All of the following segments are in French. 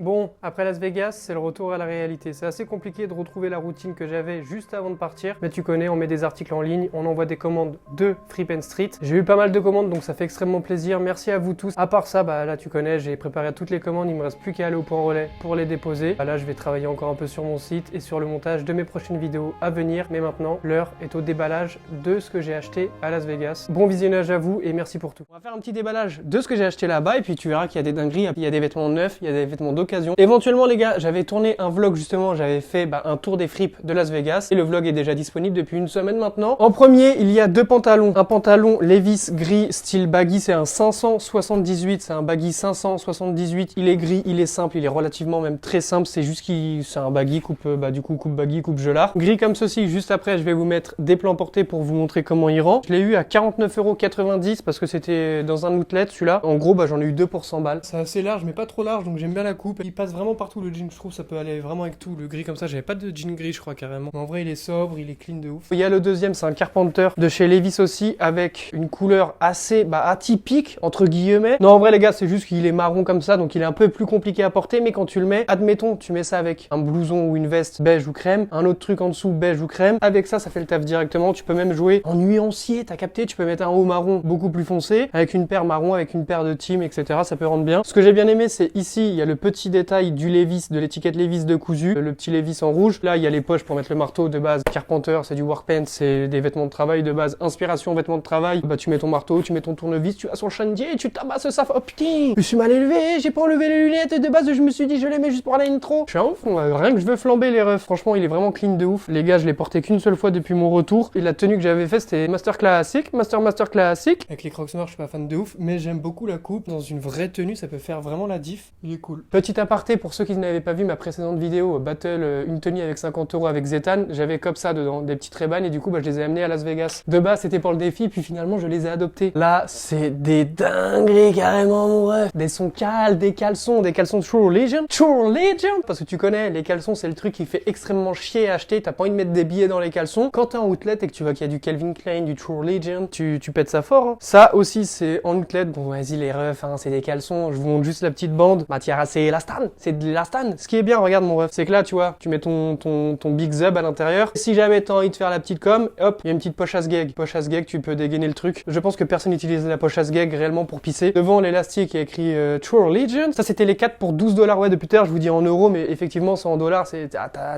Bon, après Las Vegas, c'est le retour à la réalité. C'est assez compliqué de retrouver la routine que j'avais juste avant de partir. Mais tu connais, on met des articles en ligne, on envoie des commandes de Fripp & Street. J'ai eu pas mal de commandes, donc ça fait extrêmement plaisir. Merci à vous tous. À part ça, là tu connais, j'ai préparé toutes les commandes. Il me reste plus qu'à aller au point relais pour les déposer. Là, je vais travailler encore un peu sur mon site et sur le montage de mes prochaines vidéos à venir. Mais maintenant, l'heure est au déballage de ce que j'ai acheté à Las Vegas. Bon visionnage à vous et merci pour tout. On va faire un petit déballage de ce que j'ai acheté là-bas et puis tu verras qu'il y a des dingueries. Il y a des vêtements neufs, il y a des vêtements d'occasion. Éventuellement les gars, j'avais tourné un vlog justement, j'avais fait un tour des fripes de Las Vegas et le vlog est déjà disponible depuis une semaine maintenant. En premier, il y a deux pantalons. Un pantalon Levi's gris style baggy, c'est un 578, c'est un baggy 578. Il est gris, il est simple, il est relativement même très simple, c'est juste qu'il c'est un baggy coupe coupe baggy coupe gelard. Gris comme ceci, juste après je vais vous mettre des plans portés pour vous montrer comment il rend. Je l'ai eu à 49,90 € parce que c'était dans un outlet celui-là. En gros, j'en ai eu 2 pour 100 balles. C'est assez large mais pas trop large donc j'aime bien la coupe. Il passe vraiment partout le jean, je trouve ça peut aller vraiment avec tout. Le gris comme ça, j'avais pas de jean gris je crois carrément. Mais en vrai il est sobre, il est clean de ouf. Il y a le deuxième, c'est un Carpenter de chez Levi's aussi avec une couleur assez atypique entre guillemets. Non en vrai les gars c'est juste qu'il est marron comme ça donc il est un peu plus compliqué à porter mais quand tu le mets, admettons tu mets ça avec un blouson ou une veste beige ou crème, un autre truc en dessous beige ou crème, avec ça ça fait le taf directement. Tu peux même jouer en nuancier, t'as capté, tu peux mettre un haut marron beaucoup plus foncé avec une paire marron, avec une paire de team etc. Ça peut rendre bien. Ce que j'ai bien aimé c'est ici il y a le petit détail du Levi's, de l'étiquette Levi's de cousu, le petit Levi's en rouge. Là il y a les poches pour mettre le marteau de base. Carpenter c'est du work pants, c'est des vêtements de travail de base. Inspiration vêtements de travail, tu mets ton marteau, tu mets ton tournevis, tu vas sur le chantier et tu tabasses ça. Oh putain, je suis mal élevé, j'ai pas enlevé les lunettes et de base je me suis dit je les mets juste pour aller intro. Je suis un ouf, rien que je veux flamber les refs. Franchement il est vraiment clean de ouf. Les gars je l'ai porté qu'une seule fois depuis mon retour et la tenue que j'avais fait c'était Master Classic, Master Classic. Avec les crocs noirs je suis pas fan de ouf mais j'aime beaucoup la coupe. Dans une vraie tenue ça peut faire vraiment la diff. Il est cool. Petit aparté pour ceux qui n'avaient pas vu ma précédente vidéo Battle, une tenue avec 50 € avec Zetan, j'avais comme ça dedans, des petites Ray-Ban et du coup je les ai amenés à Las Vegas. De base c'était pour le défi puis finalement je les ai adoptés. Là c'est des dingueries carrément mon ref. Des sons cales, des caleçons True Religion. True Religion parce que tu connais, les caleçons c'est le truc qui fait extrêmement chier à acheter, t'as pas envie de mettre des billets dans les caleçons. Quand t'es en outlet et que tu vois qu'il y a du Calvin Klein, du True Religion, tu pètes ça fort. Ça aussi c'est en outlet, bon vas-y les refs, c'est des caleçons, je vous montre juste la petite bande. Tiara c'est élastan, c'est de l'élastan. Ce qui est bien, regarde mon ref, c'est que là tu vois, tu mets ton big zub à l'intérieur. Si jamais t'as envie de faire la petite com, hop, il y a une petite poche à sgeg. Poche à sgeg, tu peux dégainer le truc. Je pense que personne n'utilise la poche à sgeg réellement pour pisser. Devant l'élastique il y a écrit True Religion. Ça c'était les 4 pour 12 $. Ouais depuis tard je vous dis en euros mais effectivement c'est en dollars. C'est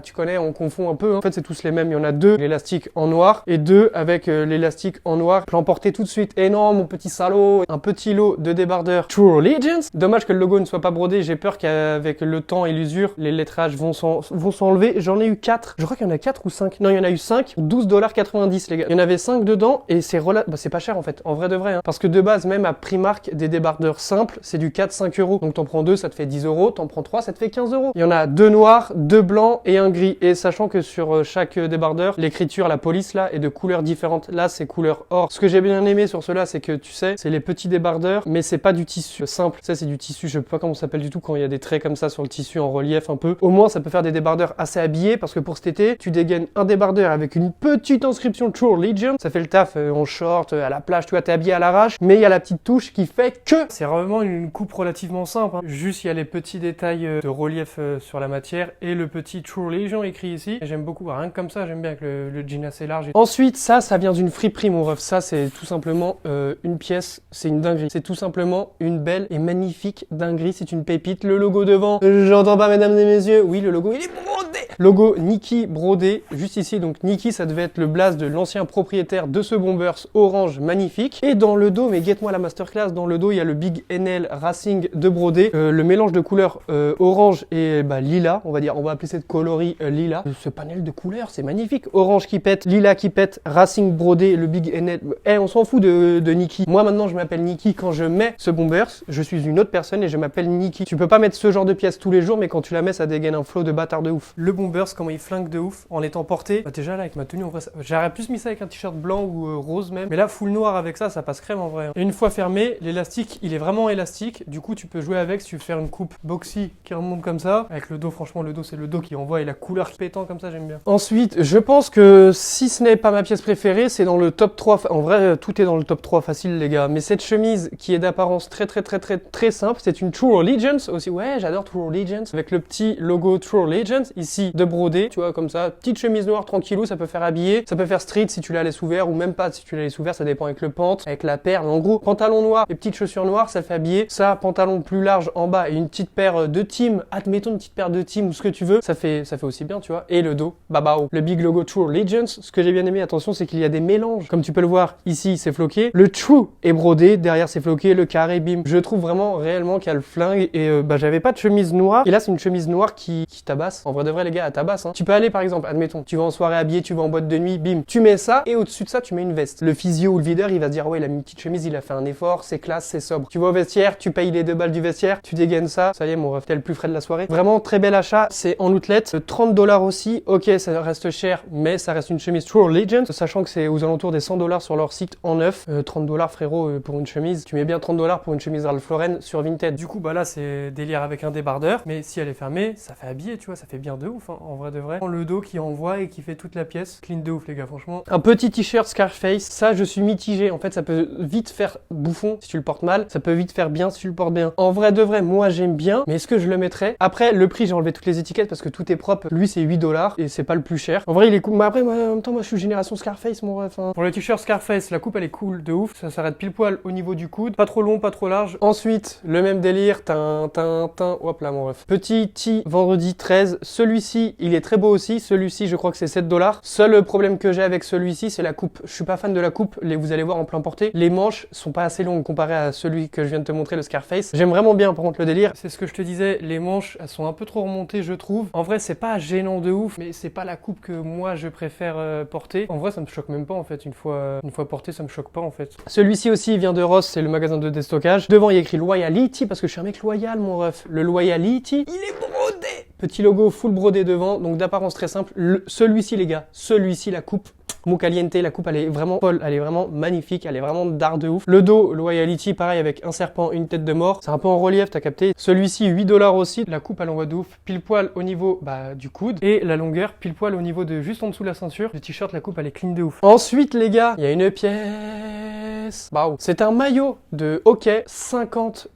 tu connais, on confond un peu. En fait c'est tous les mêmes. Il y en a deux, l'élastique en noir et deux avec l'élastique en noir. Je l'emportais tout de suite. Et non mon petit salaud, un petit lot de débardeurs True Religion. Dommage que le logo ne soit pas brodé. J'ai peur qu'avec le temps et l'usure les lettrages vont s'enlever. J'en ai eu 4. Je crois qu'il y en a 4 ou 5. Non, il y en a eu 5. 12,90 $, les gars. Il y en avait 5 dedans et c'est c'est pas cher en fait. En vrai de vrai. Parce que de base, même à Primark, des débardeurs simples, c'est du 4-5 €. Donc t'en prends 2, ça te fait 10 €. T'en prends 3, ça te fait 15 €. Il y en a 2 noirs, 2 blancs et un gris. Et sachant que sur chaque débardeur, l'écriture, la police là, est de couleurs différentes. Là, c'est couleur or. Ce que j'ai bien aimé sur ceux-là, c'est que tu sais, c'est les petits débardeurs, mais c'est pas du tissu simple. Ça, c'est du tissu, je sais pas comment ça s'appelle du tout quand il y a des traits comme ça sur le tissu en relief un peu. Au moins ça peut faire des débardeurs assez habillés parce que pour cet été tu dégaines un débardeur avec une petite inscription True Religion, ça fait le taf en short, à la plage, tu vois, t'es habillé à l'arrache, mais il y a la petite touche qui fait que c'est vraiment une coupe relativement simple. Juste il y a les petits détails de relief sur la matière et le petit True Religion écrit ici. J'aime beaucoup, rien que comme ça, j'aime bien avec le jean assez large. Ensuite ça vient d'une friperie mon ref, ça c'est tout simplement une pièce, c'est une dinguerie. C'est tout simplement une belle et magnifique dinguerie, c'est une pépite. Le logo devant, j'entends pas mesdames et messieurs, oui le logo il est brodé. Logo Nike brodé, juste ici, donc Nike ça devait être le blaze de l'ancien propriétaire de ce Bombers orange magnifique. Et dans le dos, mais guette-moi la masterclass, dans le dos il y a le Big NL Racing de brodé, le mélange de couleurs orange et lilas, on va appeler cette coloris lilas. Ce panel de couleurs c'est magnifique, orange qui pète, lilas qui pète, Racing brodé, le Big NL, on s'en fout de Nike. Moi maintenant je m'appelle Nike, quand je mets ce Bombers, je suis une autre personne et je m'appelle Nike. Tu peux pas mettre ce genre de pièce tous les jours mais quand tu la mets ça dégaine un flow de bâtard de ouf. Le Bombers, comment il flingue de ouf en étant porté. Bah, déjà là avec ma tenue en vrai, j'aurais plus mis ça avec un t-shirt blanc ou rose même. Mais là full noir avec ça, ça passe crème en vrai. Et une fois fermé, l'élastique il est vraiment élastique. Du coup tu peux jouer avec si tu veux faire une coupe boxy qui remonte comme ça. Avec le dos, franchement le dos c'est le dos qui envoie et la couleur qui pétant comme ça j'aime bien. Ensuite je pense que si ce n'est pas ma pièce préférée, c'est dans le top 3. En vrai tout est dans le top 3 facile les gars. Mais cette chemise qui est d'apparence très simple, c'est une True Allegiance aussi. Ouais j'adore True Allegiance avec le petit logo True Allegiance ici de brodé, tu vois comme ça. Petite chemise noire tranquillou, ça peut faire habiller, ça peut faire street si tu la laisses ouvert ou même pas si tu la laisses ouvert, ça dépend avec le pente, avec la paire. Mais en gros pantalon noir et petites chaussures noires, ça fait habiller. Ça pantalon plus large en bas et une petite paire de team, admettons une petite paire de team ou ce que tu veux, ça fait aussi bien tu vois. Et le dos, babao, le big logo True Allegiance. Ce que j'ai bien aimé, attention, c'est qu'il y a des mélanges. Comme tu peux le voir ici c'est floqué, le True est brodé, derrière c'est floqué, le carré bim. Je trouve vraiment réellement qu'il y a le flingue et j'avais pas de chemise noire et là c'est une chemise noire qui tabasse. En vrai de vrai les gars, elle tabasse hein. Tu peux aller par exemple, admettons, tu vas en soirée habillée, tu vas en boîte de nuit, bim, tu mets ça et au-dessus de ça tu mets une veste. Le physio ou le videur il va se dire ouais il a mis une petite chemise, il a fait un effort, c'est classe, c'est sobre. Tu vas au vestiaire, tu payes les 2 balles du vestiaire, tu dégaines ça y est mon ref, t'es le plus frais de la soirée. Vraiment très bel achat, c'est en outlet, $30 aussi, ok ça reste cher mais ça reste une chemise True Allegiance, sachant que c'est aux alentours des $100 sur leur site en neuf. $30 frérot pour une chemise, tu mets bien $30 pour une chemise Ralph Lauren sur Vinted. Du coup bah là c'est délire avec un débardeur, mais si elle est fermée ça fait habiller tu vois, ça fait bien de ouf hein, en vrai de vrai. Le dos qui envoie et qui fait toute la pièce, clean de ouf les gars franchement. Un petit t-shirt Scarface, ça je suis mitigé, en fait ça peut vite faire bouffon si tu le portes mal, ça peut vite faire bien si tu le portes bien. En vrai de vrai moi j'aime bien, mais est-ce que je le mettrais? Après le prix j'ai enlevé toutes les étiquettes parce que tout est propre, lui c'est $8 et c'est pas le plus cher. En vrai il est cool, mais après moi, en même temps moi je suis génération Scarface mon ref hein. Pour le t-shirt Scarface, la coupe elle est cool de ouf, ça s'arrête pile poil au niveau du coude, pas trop long, pas trop large. Ensuite le même délire, hop là mon ref. Petit tee vendredi 13, celui-ci il est très beau aussi, celui-ci je crois que c'est $7. Seul problème que j'ai avec celui-ci c'est la coupe, je suis pas fan de la coupe, vous allez voir en plein porté, les manches sont pas assez longues comparé à celui que je viens de te montrer, le Scarface. J'aime vraiment bien par contre le délire, c'est ce que je te disais, les manches elles sont un peu trop remontées je trouve. En vrai c'est pas gênant de ouf, mais c'est pas la coupe que moi je préfère porter. En vrai ça me choque même pas en fait, une fois porté ça me choque pas en fait. Celui-ci aussi vient de Ross, c'est le magasin de déstockage. Devant il y a écrit Loyalty parce que je suis un mec loyal mon ref. Le Loyalty, il est brodé. Petit logo full brodé devant, donc d'apparence très simple. Celui-ci les gars, celui-ci la coupe Mocaliente, la coupe elle est vraiment folle, elle est vraiment magnifique, elle est vraiment d'art de ouf. Le dos, Loyalty, pareil avec un serpent, une tête de mort, c'est un peu en relief, t'as capté. Celui-ci, $8 aussi, la coupe elle envoie de ouf, pile poil au niveau du coude, et la longueur pile poil au niveau de juste en dessous de la ceinture. Le t-shirt, la coupe elle est clean de ouf. Ensuite les gars, il y a une pièce, c'est un maillot de hockey, $50,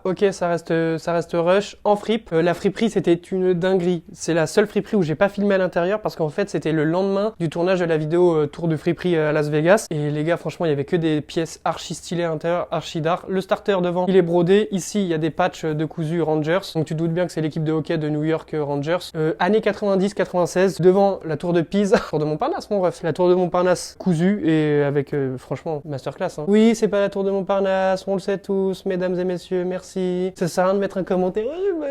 ok ça reste rush, en fripe. La friperie c'était une dinguerie, c'est la seule friperie où j'ai pas filmé à l'intérieur parce qu'en fait c'était le lendemain du tournage de la vidéo tour de friperie à Las Vegas et les gars franchement il y avait que des pièces archi stylées à l'intérieur, archi d'art. Le starter devant il est brodé, ici il y a des patchs de cousu Rangers, donc tu te doutes bien que c'est l'équipe de hockey de New York Rangers. Années 90-96, devant la tour de Pise, tour de Montparnasse mon ref, la tour de Montparnasse cousue et avec franchement masterclass hein. Oui c'est pas la tour de Montparnasse, on le sait tous mesdames et messieurs, merci. Ça sert à rien de mettre un commentaire,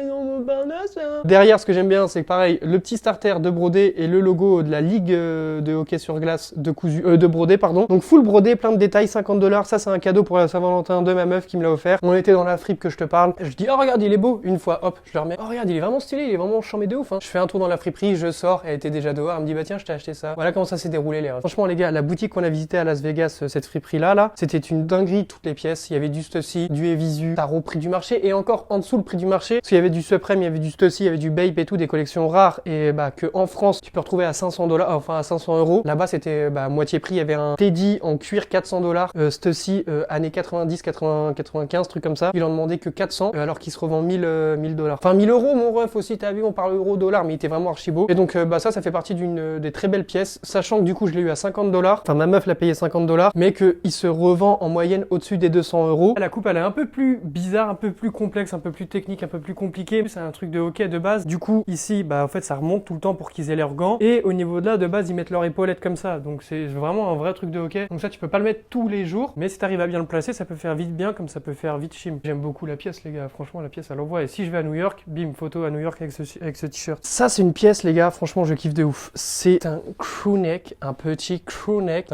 non Montparnasse hein. Derrière ce que j'aime bien c'est pareil, le petit starter de brodé et le logo de la ligue de hockey sur glace de brodé pardon. Donc full brodé, plein de détails, $50. Ça c'est un cadeau pour la Saint-Valentin de ma meuf qui me l'a offert. On était dans la fripe que je te parle. Je dis oh regarde il est beau, une fois hop je le remets. Oh regarde il est vraiment stylé, il est vraiment chambé de ouf hein. Je fais un tour dans la friperie, je sors, elle était déjà dehors, elle me dit bah tiens je t'ai acheté ça. Voilà comment ça s'est déroulé les refs. Franchement les gars, la boutique qu'on a visité à Las Vegas, cette friperie là, c'était une dinguerie toutes les pièces. Il y avait du Stussy, du Evisu, tarot prix du marché et encore en dessous le prix du marché. Parce qu'il y avait du Supreme, il y avait du Stussy, il y avait du Bape et tout, des collections rares et que en France tu peux retrouver à $500, enfin à 500€. Là-bas c'était moitié prix, il y avait un Teddy en cuir $400, Stussy années 90, 80, 95, truc comme ça. Il en demandait que 400 alors qu'il se revend 1000 $. Enfin 1000€ mon ref aussi, t'as vu on parle euro-dollar mais il était vraiment archi beau. Et donc ça fait partie d'une des très belles pièces, sachant que du coup je l'ai eu à $50, enfin ma meuf l'a payé $50 mais qu'il se revend en moyenne au-dessus des 200€. La coupe elle est un peu plus bizarre, un peu plus complexe, un peu plus technique, un peu plus compliqué. C'est un truc de hockey de base. Du coup ici en fait ça remonte tout le temps pour qu'ils aient leurs gants et au niveau de là de base ils mettent leur épaulette comme ça, donc c'est vraiment un vrai truc de hockey. Donc ça, tu peux pas le mettre tous les jours, mais si t'arrives à bien le placer, ça peut faire vite bien comme ça peut faire vite chim. J'aime beaucoup la pièce, les gars. Franchement, la pièce, elle envoie. Et si je vais à New York, bim, photo à New York avec ce t-shirt. Ça, c'est une pièce, les gars. Franchement, je kiffe de ouf. C'est un crewneck, un petit crewneck.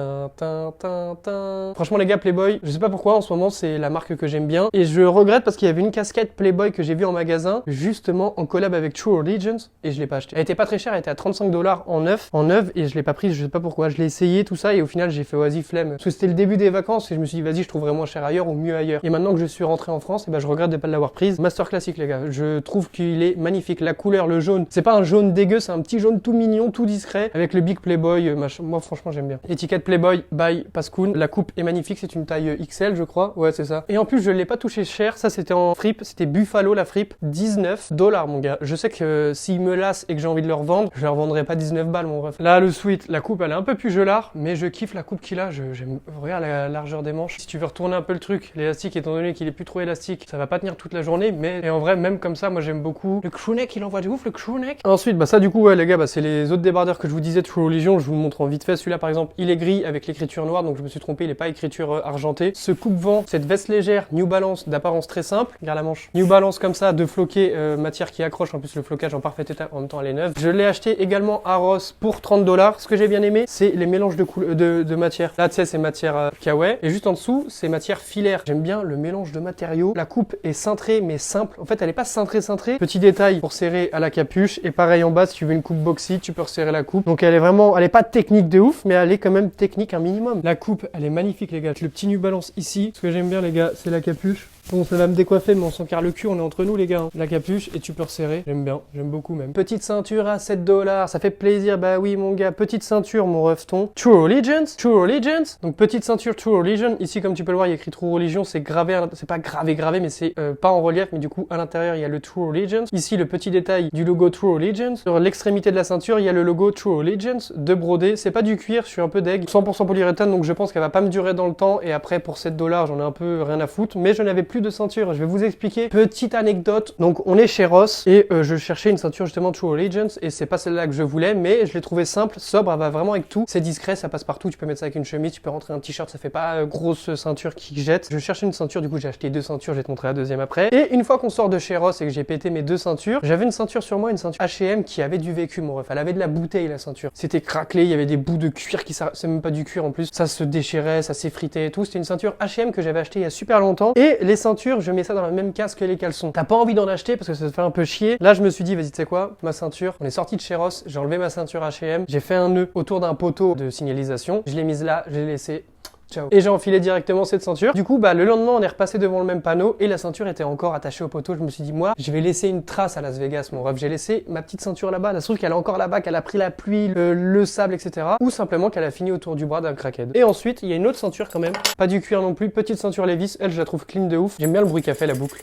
Franchement, les gars, Playboy, je sais pas pourquoi en ce moment, c'est la marque que j'aime bien. Et je regrette parce qu'il y avait une casquette Playboy que j'ai vue en magasin, justement en collab avec True Allegiance, et je l'ai pas acheté. Elle était pas très chère, elle était à 35 $ en neuf, et je l'ai pas prise, je sais pas pourquoi. Je l'ai essayé, tout ça, et au final, j'ai fait vas-y, flemme. Parce que c'était le début des vacances, et je me suis dit, vas-y, je trouverai moins cher ailleurs ou mieux ailleurs. Et maintenant que je suis rentré en France, et ben, je regrette de pas l'avoir prise. Master classique, les gars. Je trouve qu'il est magnifique. La couleur, le jaune, c'est pas un jaune dégueu, c'est un petit jaune tout mignon, tout discret, avec le big Playboy, machin. Moi, franchement, j'aime bien. Étiquette Playboy by Pascoon. La coupe est magnifique, c'est une taille XL, je crois. Ouais, c'est ça. Et en plus, je l'ai pas touché cher. Ça, c'était en fripe. C'était Buffalo, la fripe. 19 $, mon gars. Je sais que s'il me lasse et que j'ai envie de le revendre, je le revendrai pas 19 balles, mon ref. Là, le sweat, la coupe, elle est un peu plus gelard, mais je kiffe la coupe qu'il a. J'aime. Regarde la largeur des manches. Si tu veux retourner un peu le truc, l'élastique, étant donné qu'il est plus trop élastique, ça va pas tenir toute la journée, mais et en vrai, même comme ça, moi, j'aime beaucoup. Le crewneck, il envoie du ouf, le crewneck. Ensuite, bah, ça, du coup, ouais, les gars, bah, c'est les autres débardeurs que je vous disais de True Religion. Je vous le montre en vite fait. Celui-là, par exemple, il est gris avec l'écriture noire, donc je me suis trompé, il est pas écriture argentée. Ce coupe-vent, cette veste légère, New Balance, d'apparence très simple. Regarde la manche. New Balance comme ça, de floqué, matière qui accroche, en plus le flocage en parfait état, en même temps elle est neuve. Je l'ai acheté également à Ross pour 30 $. Ce que j'ai bien aimé, c'est les mélanges de matière. Là, tu sais, c'est matière kawaii, et juste en dessous, c'est matière filaire. J'aime bien le mélange de matériaux. La coupe est cintrée, mais simple. En fait, elle est pas cintrée. Petit détail pour serrer à la capuche, et pareil en bas, si tu veux une coupe boxy, tu peux resserrer la coupe. Donc elle est pas technique de ouf, mais elle est quand même technique un minimum. La coupe, elle est magnifique, les gars. Le petit New Balance ici. Ce que j'aime bien, les gars, c'est la capuche. Bon, ça va me décoiffer, mais on s'encarre le cul, on est entre nous, les gars. Hein. La capuche, et tu peux resserrer. J'aime bien, j'aime beaucoup même. Petite ceinture à 7 $, ça fait plaisir. Bah oui, mon gars. Petite ceinture, mon refton. True Allegiance. Donc, petite ceinture True Religion. Ici, comme tu peux le voir, il y a écrit True Religion. C'est gravé, c'est pas gravé, mais c'est pas en relief, mais du coup, à l'intérieur, il y a le True Allegiance. Ici, le petit détail du logo True Allegiance. Sur l'extrémité de la ceinture, il y a le logo True Allegiance de brodé. C'est pas du cuir, je suis un peu deg. 100% polyuréthane, donc je pense qu'elle va pas me durer dans le temps. Et après, pour 7 $, j'en ai un peu rien à foutre. Mais je n'avais plus de ceinture. Je vais vous expliquer. Petite anecdote. Donc, on est chez Ross et je cherchais une ceinture justement True Allegiance et c'est pas celle-là que je voulais, mais je l'ai trouvée simple, sobre, elle va vraiment avec tout. C'est discret, ça passe partout. Tu peux mettre ça avec une chemise, tu peux rentrer un t-shirt, ça fait pas grosse ceinture qui jette. Je cherchais une ceinture, du coup, j'ai acheté 2 ceintures. Je vais te montrer la deuxième après. Et une fois qu'on sort de chez Ross et que j'ai pété mes 2 ceintures, j'avais une ceinture sur moi, une ceinture H&M qui avait du vécu, mon ref. Elle avait de la bouteille, la ceinture. C'était craquelé, il y avait des bouts de cuir c'est même pas du cuir en plus. Ça se déchirait, ça s'effritait et tout. C'était une ceinture H&M que j'avais acheté il y a super longtemps. Et les ceintures, je mets ça dans la même case que les caleçons. T'as pas envie d'en acheter parce que ça te fait un peu chier. Là, je me suis dit, vas-y, tu sais quoi, ma ceinture. On est sorti de chez Ross, j'ai enlevé ma ceinture H&M, j'ai fait un nœud autour d'un poteau de signalisation. Je l'ai mise là, je l'ai laissé. Ciao. Et j'ai enfilé directement cette ceinture. Du coup, bah, le lendemain, on est repassé devant le même panneau et la ceinture était encore attachée au poteau. Je me suis dit, moi, je vais laisser une trace à Las Vegas, mon ref. J'ai laissé ma petite ceinture là-bas. Ça se trouve qu'elle est encore là-bas, qu'elle a pris la pluie, le sable, etc. Ou simplement qu'elle a fini autour du bras d'un crackhead. Et ensuite, il y a une autre ceinture quand même. Pas du cuir non plus. Petite ceinture Levi's. Elle, je la trouve clean de ouf. J'aime bien le bruit qu'a fait la boucle.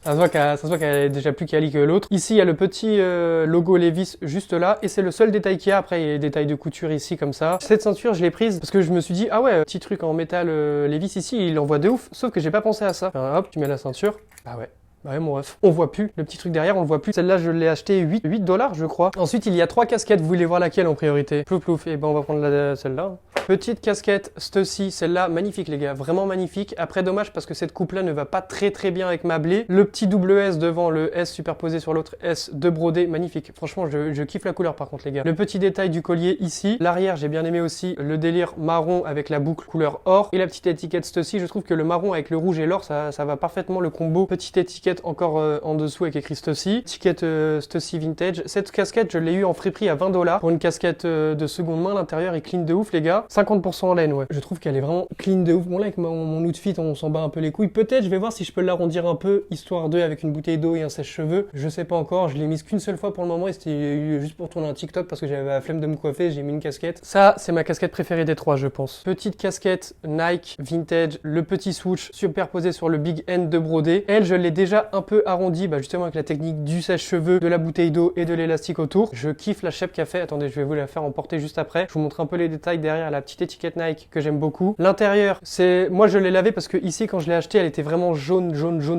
Ça se voit qu'elle est déjà plus quali que l'autre. Ici, il y a le petit logo Levi's juste là. Et c'est le seul détail qu'il y a. Après, il y a les détails de couture ici, comme ça. Cette ceinture, je l'ai prise parce que je me suis dit, ah ouais, petit truc en métal Levi's ici, il envoie de ouf. Sauf que j'ai pas pensé à ça. Enfin, hop, tu mets la ceinture. Bah ouais. Bah ouais, mon ref. On voit plus. Le petit truc derrière, on le voit plus. Celle-là, je l'ai acheté 8 $, je crois. Ensuite, il y a 3 casquettes. Vous voulez voir laquelle en priorité? Plouf, plouf. Et ben, on va prendre celle-là. Petite casquette, Stussy, celle-là, magnifique les gars, vraiment magnifique. Après, dommage parce que cette coupe-là ne va pas très bien avec ma blé. Le petit double S devant, le S superposé sur l'autre S de brodé, magnifique. Franchement, je kiffe la couleur par contre les gars. Le petit détail du collier ici. L'arrière, j'ai bien aimé aussi le délire marron avec la boucle couleur or. Et la petite étiquette Stussy, je trouve que le marron avec le rouge et l'or, ça va parfaitement le combo. Petite étiquette encore en dessous avec écrit Stussy. Étiquette Stussy vintage. Cette casquette, je l'ai eu en friperie à 20 $ pour une casquette de seconde main. L'intérieur est clean de ouf les gars. 50% en laine, ouais. Je trouve qu'elle est vraiment clean de ouf. Bon, là, avec mon outfit, on s'en bat un peu les couilles. Peut-être, je vais voir si je peux l'arrondir un peu, histoire de, avec une bouteille d'eau et un sèche-cheveux. Je sais pas encore. Je l'ai mise qu'une seule fois pour le moment et c'était juste pour tourner un TikTok parce que j'avais la flemme de me coiffer. J'ai mis une casquette. Ça, c'est ma casquette préférée des 3, je pense. Petite casquette Nike vintage, le petit swoosh superposé sur le big end de brodé. Elle, je l'ai déjà un peu arrondi, bah, justement avec la technique du sèche-cheveux, de la bouteille d'eau et de l'élastique autour. Je kiffe la shape qu'a fait. Attendez, je vais vous la faire emporter juste après. Je vous montre un peu les détails derrière la petite étiquette Nike que j'aime beaucoup. L'intérieur, moi je l'ai lavé parce que ici quand je l'ai acheté, elle était vraiment jaune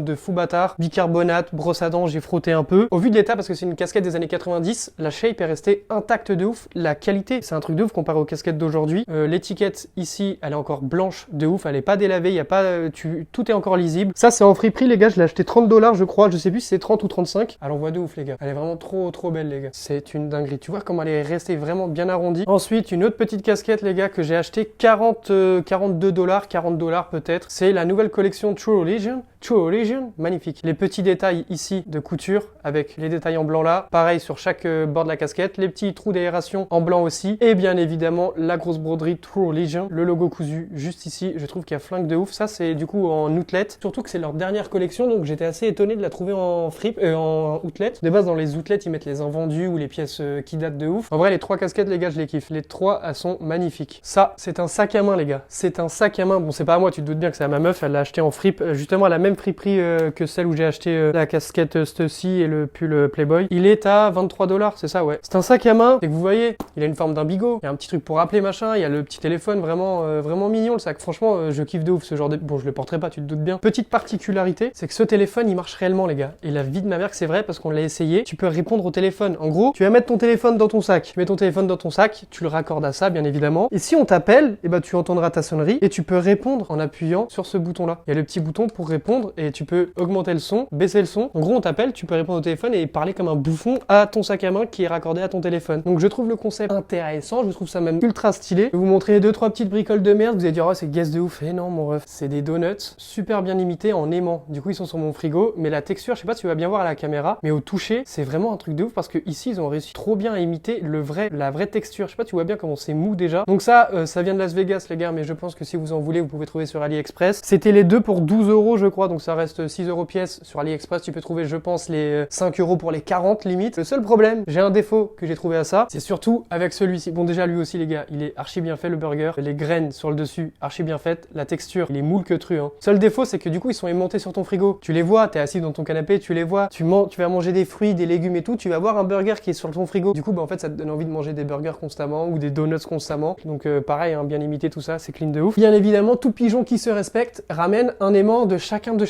de fou bâtard. Bicarbonate, brosse à dents, j'ai frotté un peu. Au vu de l'état, parce que c'est une casquette des années 90, la shape est restée intacte de ouf. La qualité, c'est un truc de ouf comparé aux casquettes d'aujourd'hui. L'étiquette ici, elle est encore blanche de ouf, elle est pas délavée, y a pas, tout est encore lisible. Ça c'est en friperie les gars, je l'ai acheté 30 $, je crois, je sais plus si c'est 30 ou 35. Elle envoie de ouf les gars, elle est vraiment trop belle les gars. C'est une dinguerie, tu vois comment elle est restée vraiment bien arrondie. Ensuite, une autre petite casquette les gars que j'ai acheté 42 $, 40 $ peut-être. C'est la nouvelle collection True Religion. True Religion, magnifique. Les petits détails ici de couture avec les détails en blanc là. Pareil sur chaque bord de la casquette. Les petits trous d'aération en blanc aussi. Et bien évidemment la grosse broderie True Religion. Le logo cousu juste ici. Je trouve qu'il y a flingue de ouf. Ça c'est du coup en outlet. Surtout que c'est leur dernière collection donc j'étais assez étonné de la trouver en en outlet. De base dans les outlets ils mettent les invendus ou les pièces qui datent de ouf. En vrai les 3 casquettes les gars je les kiffe. Les 3 elles sont magnifiques. Ça c'est un sac à main les gars. C'est un sac à main. Bon c'est pas à moi, tu te doutes bien que c'est à ma meuf. Elle l'a acheté en fripe justement à la même friperie que celle où j'ai acheté la casquette Stussy et le pull Playboy. Il est à 23 $, c'est ça ouais. C'est un sac à main, et que vous voyez, il a une forme d'un bigot, il y a un petit truc pour rappeler machin, il y a le petit téléphone vraiment mignon le sac. Franchement, je kiffe de ouf ce genre de... Bon, je le porterai pas, tu te doutes bien. Petite particularité, c'est que ce téléphone, il marche réellement les gars. Et la vie de ma mère que c'est vrai parce qu'on l'a essayé. Tu peux répondre au téléphone. En gros, tu vas mettre ton téléphone dans ton sac. Tu mets ton téléphone dans ton sac, tu le raccordes à ça bien évidemment. Et si on t'appelle, et bah tu entendras ta sonnerie et tu peux répondre en appuyant sur ce bouton là. Il y a le petit bouton pour répondre et tu peux augmenter le son, baisser le son. En gros, on t'appelle, tu peux répondre au téléphone et parler comme un bouffon à ton sac à main qui est raccordé à ton téléphone. Donc je trouve le concept intéressant, je trouve ça même ultra stylé. Je vais vous montrer 2-3 petites bricoles de merde, vous allez dire oh c'est guess de ouf. Et non mon ref, c'est des donuts super bien imités en aimant. Du coup ils sont sur mon frigo, mais la texture, je sais pas si tu vas bien voir à la caméra, mais au toucher, c'est vraiment un truc de ouf parce que ici ils ont réussi trop bien à imiter la vraie texture. Je sais pas, tu vois bien comment c'est mou déjà. Donc ça vient de Las Vegas les gars, mais je pense que si vous en voulez, vous pouvez trouver sur AliExpress. C'était les deux pour 12 € je crois, donc ça reste 6 € pièce. Sur AliExpress, tu peux trouver, je pense, les 5 € pour les 40 limite. Le seul problème, j'ai un défaut que j'ai trouvé à ça, c'est surtout avec celui-ci. Bon, déjà, lui aussi, les gars, il est archi bien fait, le burger. Les graines sur le dessus, archi bien faites. La texture, il est moule que tru, hein. Seul défaut, c'est que du coup, ils sont aimantés sur ton frigo. Tu les vois, t'es assis dans ton canapé, tu les vois. Tu vas manger des fruits, des légumes et tout. Tu vas voir un burger qui est sur ton frigo. Du coup, bah, en fait, ça te donne envie de manger des burgers constamment ou des donuts constamment. Donc, pareil, hein, bien imité tout ça, c'est clean de ouf. Bien évidemment, tout pigeon qui se respecte ramène un aimant de chacun de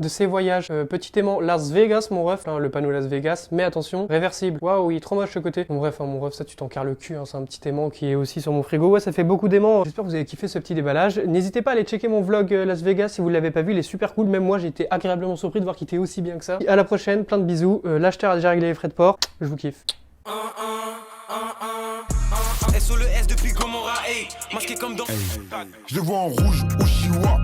ses voyages. Petit aimant Las Vegas, mon ref, hein, le panneau Las Vegas, mais attention, réversible. Waouh, il est trop moche ce côté. Bon, bref, hein, mon ref, ça tu t'en carres le cul, hein, c'est un petit aimant qui est aussi sur mon frigo. Ouais, ça fait beaucoup d'aimants. J'espère que vous avez kiffé ce petit déballage. N'hésitez pas à aller checker mon vlog Las Vegas si vous l'avez pas vu, il est super cool. Même moi, j'ai été agréablement surpris de voir qu'il était aussi bien que ça. Et à la prochaine, plein de bisous. L'acheteur a déjà réglé les frais de port. Je vous kiffe. SO le S depuis Gomorrah, hey, masqué comme dans. Je le vois en rouge au chinois.